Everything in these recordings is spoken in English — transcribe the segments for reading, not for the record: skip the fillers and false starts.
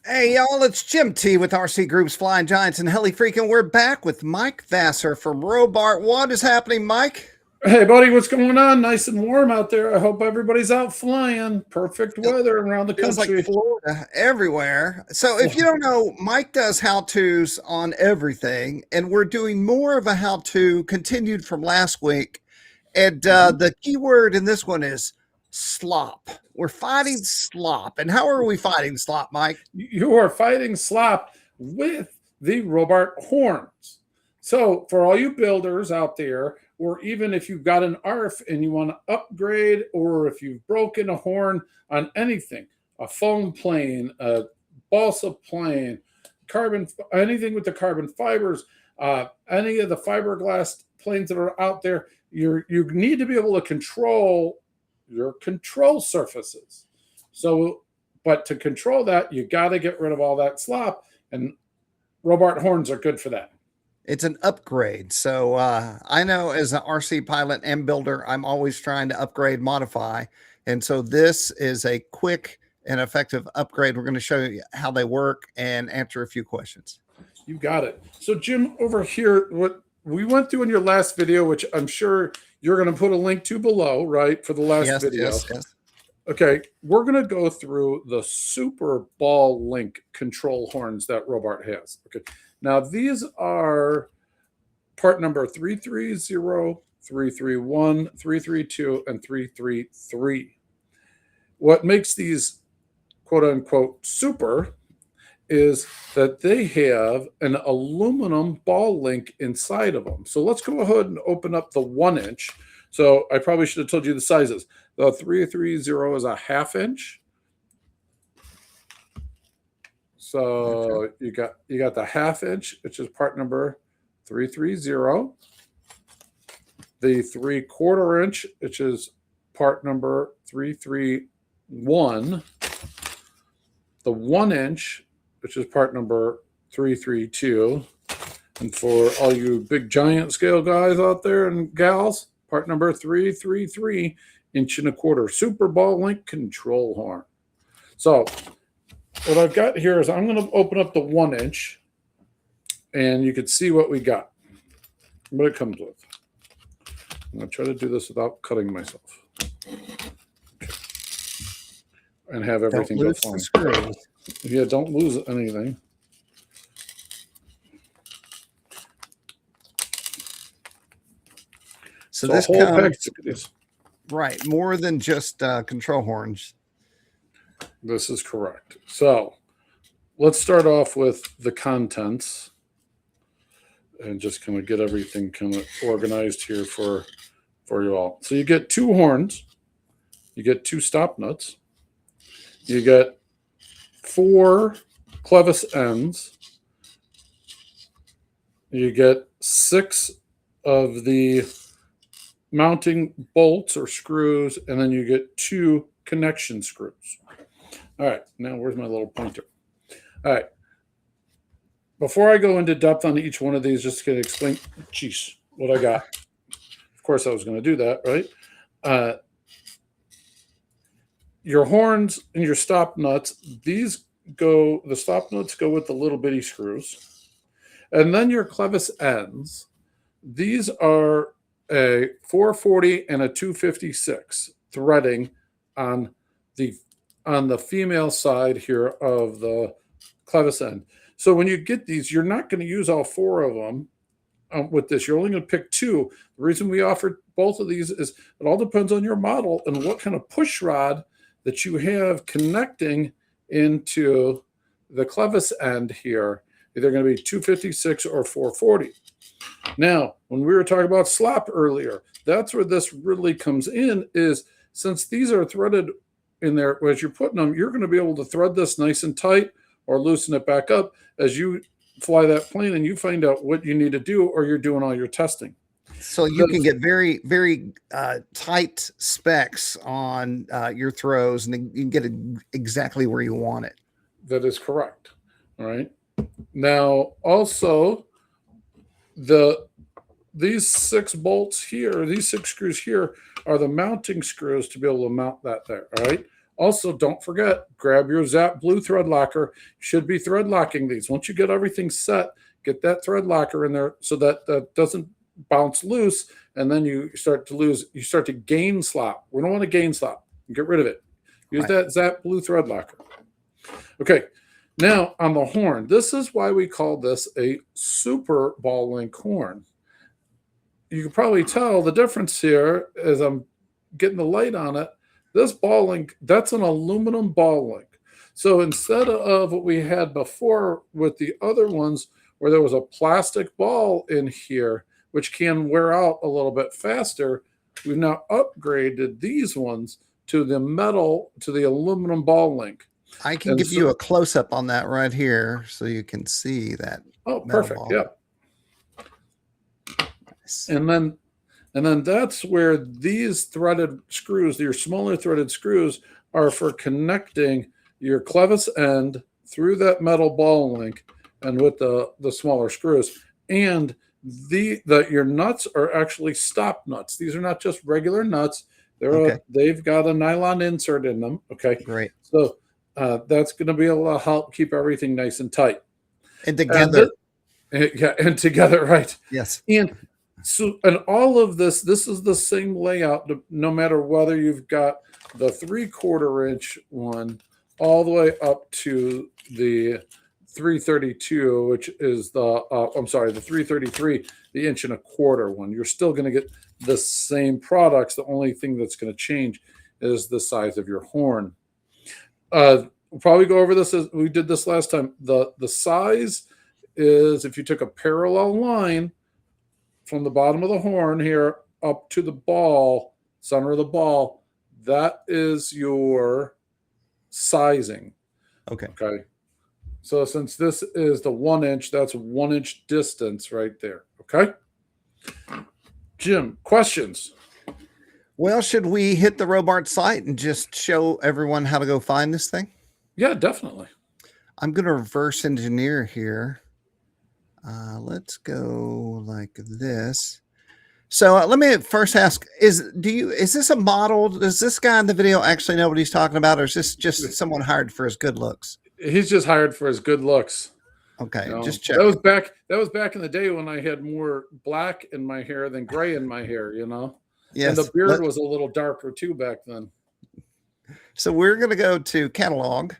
Hey y'all, it's Jim T with RC Group's Flying Giants and Heli Freakin'. We're back with Mike Vassar from Robart. What is happening, Mike? Hey, buddy, what's going on? Nice and warm out there. I hope everybody's out flying. Perfect It weather around the feels like country. Florida everywhere. So if you don't know, Mike does how-tos on everything, and we're doing more of a how-to continued from last week. And Mhm. the key word in this one is slop. We're fighting slop. And how are we fighting slop, Mike? You are fighting slop with the Robart horns. So, for all you builders out there, or even if you've got an ARF and you want to upgrade, or if you've broken a horn on anything, a foam plane, a balsa plane, carbon, anything with the carbon fibers, any of the fiberglass planes that are out there, you need to be able to control your control surfaces. So, but to control that, you got to get rid of all that slop, and Robart horns are good for that. It's an upgrade. So I know as an RC pilot and builder, I'm always trying to upgrade, modify. And so this is a quick and effective upgrade. We're going to show you how they work and answer a few questions. You got it. So, Jim, over here, what we went through in your last video, which I'm sure you're going to put a link to below, right, for the last Yes, video. yes, yes. Okay, we're going to go through the Super Ball Link control horns that Robart has. Okay, now these are part number 330, 331, 332, and 333. What makes these quote unquote super is that they have an aluminum ball link inside of them. So let's go ahead and open up the 1 inch. So I probably should have told you the sizes. The 330 is a ½ inch. So you got the ½ inch, which is part number 330. The 3/4 inch, which is part number 331. The 1 inch, which is part number 332. And for all you big giant scale guys out there and gals, part number 333, 1.25 inch Super Ball Link control horn. So what I've got here is I'm going to open up the 1 inch and you can see what we got, what it comes with. I'm going to try to do this without cutting myself. Okay. And have everything go fine. Yeah, don't lose anything. So this whole comes, package. right, more than just control horns. This is correct. So let's start off with the contents and just kind of get everything kind of organized here for you all. So you get 2 horns, you get 2 stop nuts, you get 4 clevis ends, you get 6 of the mounting bolts or screws, and then you get 2 connection screws. All right, now where's my little pointer? All right. Before I go into depth on each one of these, just to explain, what I got. Of course, I was going to do that, right? Your horns and your stop nuts, the stop nuts go with the little bitty screws. And then your clevis ends, these are a 440 and a 256 threading on the female side here of the clevis end. So when you get these, you're not going to use all 4 of them with this. You're only going to pick 2. The reason we offer both of these is it all depends on your model and what kind of push rod that you have connecting into the clevis end here. Either going to be 256 or 440. Now, when we were talking about slop earlier, that's where this really comes in, is since these are threaded in there, as you're putting them, you're going to be able to thread this nice and tight or loosen it back up as you fly that plane and you find out what you need to do, or you're doing all your testing. So you can get very, very tight specs on your throws, and you can get it exactly where you want it. That is correct. All right. Now, also, these 6 bolts here, these 6 screws here, are the mounting screws to be able to mount that there. All right. Also, don't forget, grab your Zap Blue thread locker. Should be thread locking these. Once you get everything set, get that thread locker in there so that that doesn't bounce loose, and then you start to lose. You start to gain slop. We don't want to gain slop. Get rid of it. Use Right. that Zap Blue thread locker. Okay. Now on the horn, this is why we call this a super ball link horn. You can probably tell the difference here as I'm getting the light on it. This ball link, that's an aluminum ball link. So instead of what we had before with the other ones, where there was a plastic ball in here, which can wear out a little bit faster, we've now upgraded these ones to the metal, to the aluminum ball link. I can And give so, you a close up on that right here so you can see that oh, metal perfect. ball. Yeah. Nice. And then that's where these threaded screws, your smaller threaded screws, are for connecting your clevis end through that metal ball link and with the smaller screws. And your nuts are actually stop nuts. These are not just regular nuts. They've got a nylon insert in them. Okay. Great. So that's going to be able to help keep everything nice and tight. And together. And together, right. Yes. And so, and all of this is the same layout, no matter whether you've got the 3/4 inch one all the way up to the 332, which is the 333, the 1.25 inch one. You're still going to get the same products. The only thing that's going to change is the size of your horn. We'll probably go over this as we did this last time. The size is, if you took a parallel line from the bottom of the horn here up to the ball, center of the ball, that is your sizing. Okay. Okay. So since this is the 1 inch, that's 1 inch distance right there. Okay. Jim, questions? Well, should we hit the Robart site and just show everyone how to go find this thing? Yeah, definitely. I'm going to reverse engineer here. Let's go like this. So let me first ask: is this a model? Does this guy in the video actually know what he's talking about, or is this just someone hired for his good looks? He's just hired for his good looks. Okay, You know, just check. That was back in the day when I had more black in my hair than gray in my hair. You know, Yes, and the beard was a little darker too back then. So we're going to go to catalog.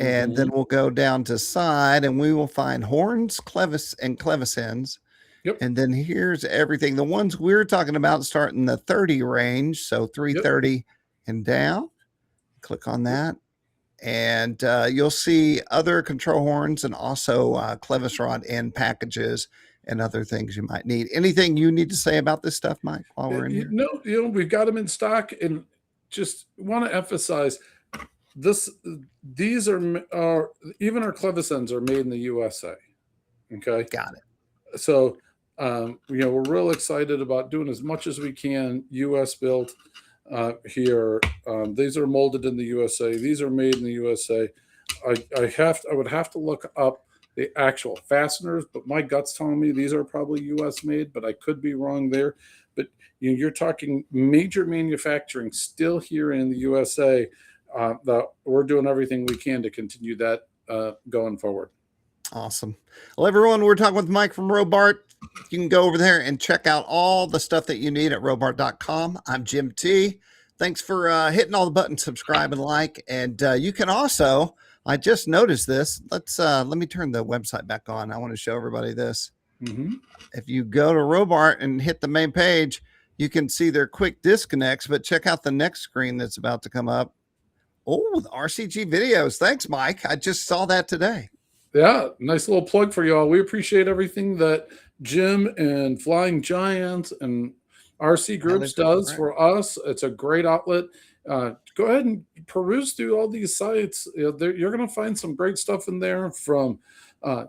And then we'll go down to side and we will find horns, clevis, and clevis ends. Yep. And then here's everything. The ones we're talking about start in the 30 range. So 330 and down. Click on that. And you'll see other control horns and also clevis rod end packages and other things you might need. Anything you need to say about this stuff, Mike, while we're in here? No, we've got them in stock, and just want to emphasize these are even our clevis ends are made in the USA. Okay, got it. So we're real excited about doing as much as we can US built here. These are molded in the USA. These are made in the USA. I would have to look up the actual fasteners, but my gut's telling me these are probably US made, but I could be wrong there. But you're talking major manufacturing still here in the USA. That we're doing everything we can to continue that going forward. Awesome. Well, everyone, we're talking with Mike from Robart. You can go over there and check out all the stuff that you need at robart.com. I'm Jim T. Thanks for hitting all the buttons, subscribe and like. And you can also, I just noticed this. Let me turn the website back on. I want to show everybody this. If you go to Robart and hit the main page, you can see their quick disconnects, but check out the next screen that's about to come up. Oh, with RCG videos. Thanks, Mike. I just saw that today. Yeah, nice little plug for y'all. We appreciate everything that Jim and Flying Giants and RC Groups does for us. It's a great outlet. Go ahead and peruse through all these sites. You're going to find some great stuff in there, from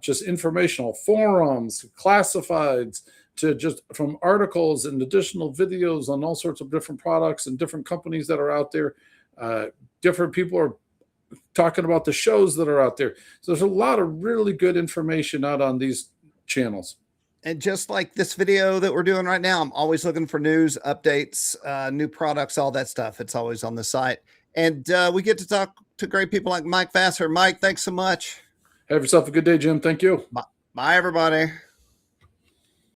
just informational forums, classifieds, to just from articles and additional videos on all sorts of different products and different companies that are out there. Different people are talking about the shows that are out there. So there's a lot of really good information out on these channels. And just like this video that we're doing right now, I'm always looking for news, updates, new products, all that stuff. It's always on the site. And we get to talk to great people like Mike Vassar. Mike, thanks so much. Have yourself a good day, Jim. Thank you. Bye, everybody.